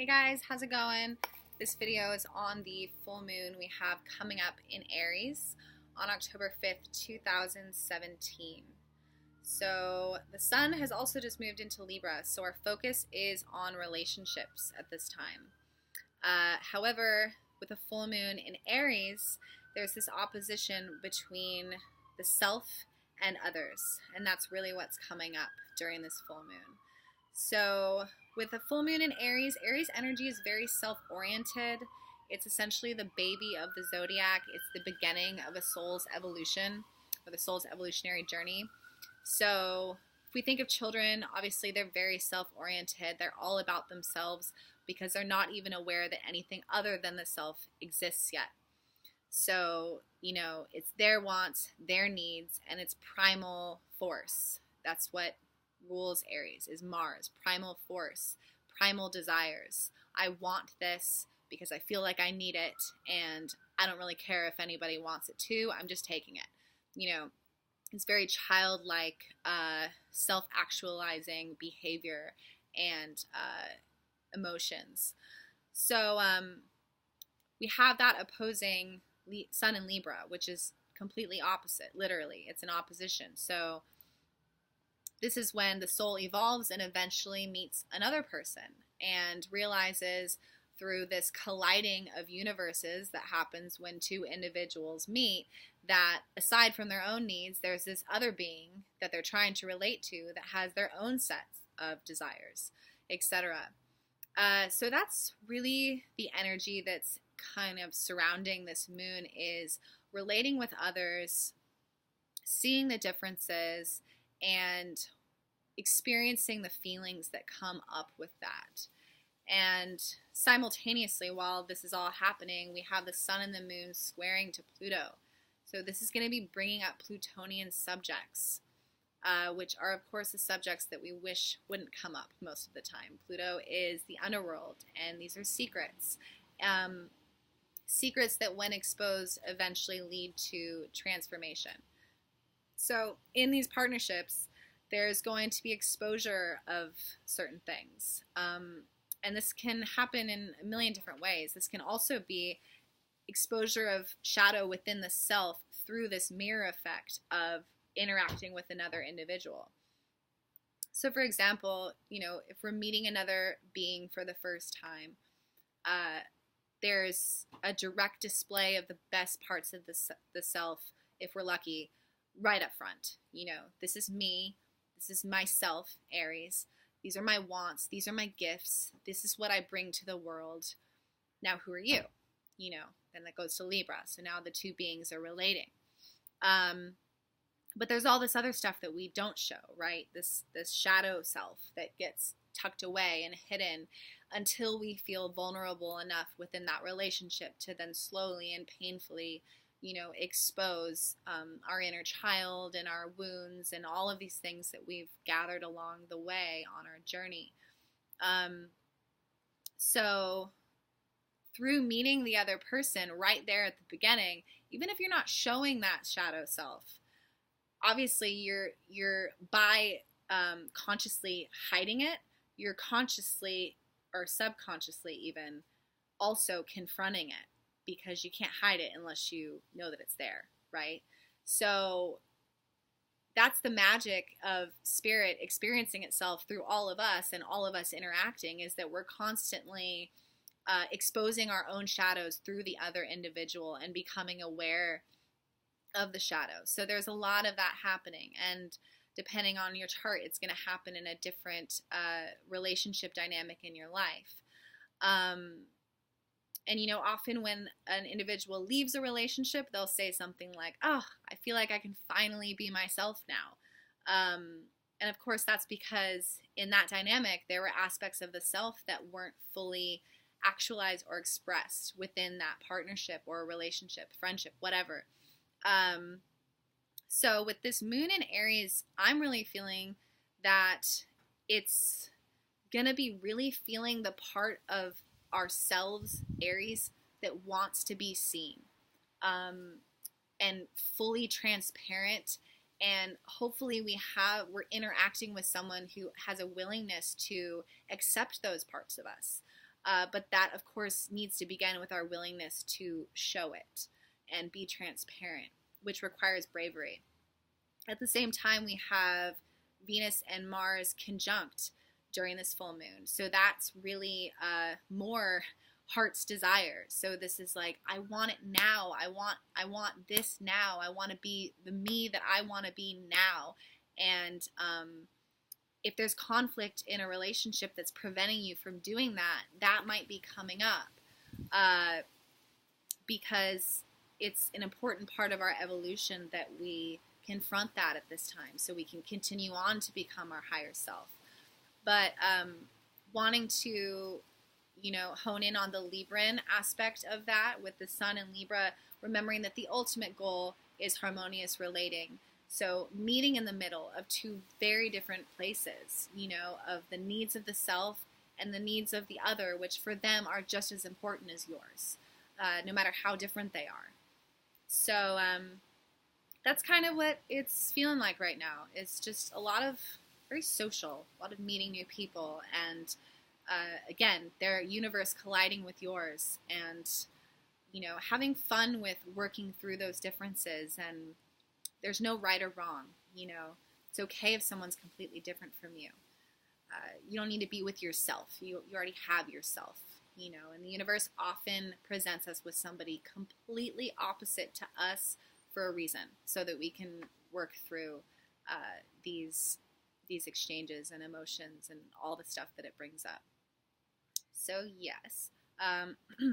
Hey guys, how's it going? This video is on the full moon we have coming up in Aries on October 5th, 2017. So the sun has also just moved into Libra, so our focus is on relationships at this time. However, with a full moon in Aries, there's this opposition between the self and others, and that's really what's coming up during this full moon. So with a full moon in Aries, Aries energy is very self-oriented. It's essentially the baby of the zodiac. It's the beginning of a soul's evolution, or the soul's evolutionary journey. So if we think of children, obviously they're very self-oriented. They're all about themselves because they're not even aware that anything other than the self exists yet. So, it's their wants, their needs, and it's primal force. That's what rules Aries, is Mars, primal force, primal desires. I want this because I feel like I need it, and I don't really care if anybody wants it too. I'm just taking it. It's very childlike, self-actualizing behavior and emotions. So we have that opposing Sun in Libra, which is completely opposite. Literally, it's an opposition. So this is when the soul evolves and eventually meets another person and realizes through this colliding of universes that happens when two individuals meet that aside from their own needs, there's this other being that they're trying to relate to that has their own sets of desires, etc. So that's really the energy that's kind of surrounding this moon, is relating with others, seeing the differences, and experiencing the feelings that come up with that. And simultaneously, while this is all happening, we have the sun and the moon squaring to Pluto. So this is going to be bringing up Plutonian subjects, which are, of course, the subjects that we wish wouldn't come up most of the time. Pluto is the underworld, and these are secrets. Secrets that, when exposed, eventually lead to transformation. So in these partnerships, there's going to be exposure of certain things. And this can happen in a million different ways. This can also be exposure of shadow within the self through this mirror effect of interacting with another individual. So for example, if we're meeting another being for the first time, there's a direct display of the best parts of the self, if we're lucky, right up front. This is me. This is myself, Aries. These are my wants. These are my gifts. This is what I bring to the world. Now, who are you? Then that goes to Libra. So now the two beings are relating. But there's all this other stuff that we don't show, right? This shadow self that gets tucked away and hidden until we feel vulnerable enough within that relationship to then slowly and painfully expose our inner child and our wounds and all of these things that we've gathered along the way on our journey. So through meeting the other person right there at the beginning, even if you're not showing that shadow self, obviously you're by consciously hiding it, you're consciously or subconsciously even also confronting it, because you can't hide it unless you know that it's there, right? So that's the magic of spirit experiencing itself through all of us and all of us interacting, is that we're constantly exposing our own shadows through the other individual and becoming aware of the shadow. So there's a lot of that happening, and depending on your chart, it's going to happen in a different relationship dynamic in your life. And often when an individual leaves a relationship, they'll say something like, "Oh, I feel like I can finally be myself now." And of course, that's because in that dynamic, there were aspects of the self that weren't fully actualized or expressed within that partnership or relationship, friendship, whatever. So with this moon in Aries, I'm really feeling that it's going to be really feeling the part of ourselves, Aries, that wants to be seen, and fully transparent. And hopefully we're interacting with someone who has a willingness to accept those parts of us. But that, of course, needs to begin with our willingness to show it and be transparent, which requires bravery. At the same time, we have Venus and Mars conjunct during this full moon. So that's really more heart's desire. So this is like, I want it now. I want this now. I want to be the me that I want to be now. And if there's conflict in a relationship that's preventing you from doing that, that might be coming up because it's an important part of our evolution that we confront that at this time so we can continue on to become our higher self. But wanting to, hone in on the Libran aspect of that with the sun in Libra, remembering that the ultimate goal is harmonious relating. So meeting in the middle of two very different places, of the needs of the self and the needs of the other, which for them are just as important as yours, no matter how different they are. So that's kind of what it's feeling like right now. It's just a lot of very social, a lot of meeting new people, and again, their universe colliding with yours, and having fun with working through those differences. And there's no right or wrong. It's okay if someone's completely different from you. You don't need to be with yourself. You already have yourself. And the universe often presents us with somebody completely opposite to us for a reason, so that we can work through these exchanges and emotions and all the stuff that it brings up. So yes,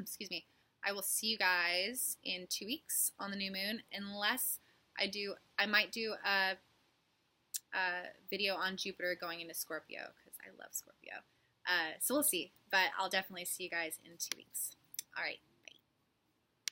excuse me, I will see you guys in 2 weeks on the new moon, unless I might do a video on Jupiter going into Scorpio, because I love Scorpio. So we'll see, but I'll definitely see you guys in 2 weeks. All right.